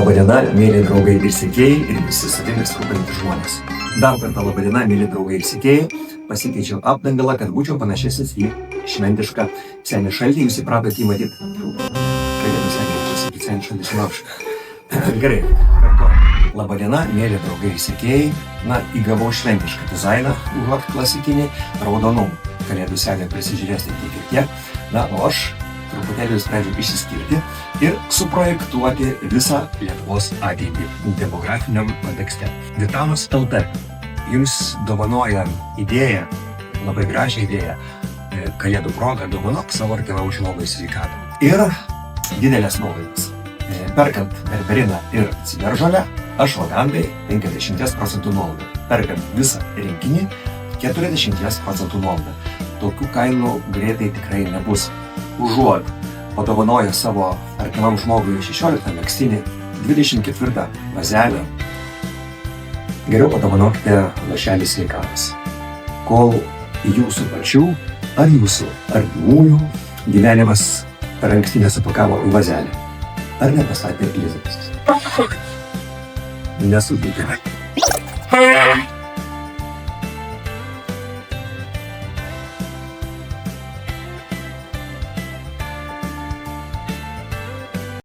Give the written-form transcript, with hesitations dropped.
Labadiena, mėly draugai ir sekėjai ir visi savimi rūpinantys žmonės. Dar kartą labadiena, mėly draugai ir sekėjai. Pasikeičiau apdangalą, kad būčiau panašesnis į šventišką senį šaltį. Jūs įpratote jį matyti. Kalėdų senį, pasakyti senį šaltį žinauš. Gerai, kartuoju. Labadiena, mėly draugai ir sekėjai. Na, įgavau šventišką dizainą, užuot klasikinį raudonų. Kalėdų senį prisižiūrėsite tiek ir tiek. Na, o aš truputėlį sprendžiu išsiskirti ir suprojektuoti visą Lietuvos ateitį demografiniam kontekste. Vitanos LT jums dovanoja idėją, labai gražią idėją, kalėdų progą dovanok savo artimam žmogui sveikatą. Ir didelės nuolaidos. Perkant berberiną ir ciberžolę, ašvagandai 50% nuolaida. Perkant visą rinkinį 40% nuolaida. Tokių kainų greitai tikrai nebus. Užuot padovanoję savo artimam žmogui 16 megztinį, 24 vazelę, geriau padovanokite lašelį sveikatos. Kol jūsų pačių ar jūsų artimųjų gyvenimas per anksti nesupakavo į vazelę. Ar nepastatė lizdas? Nesudykime.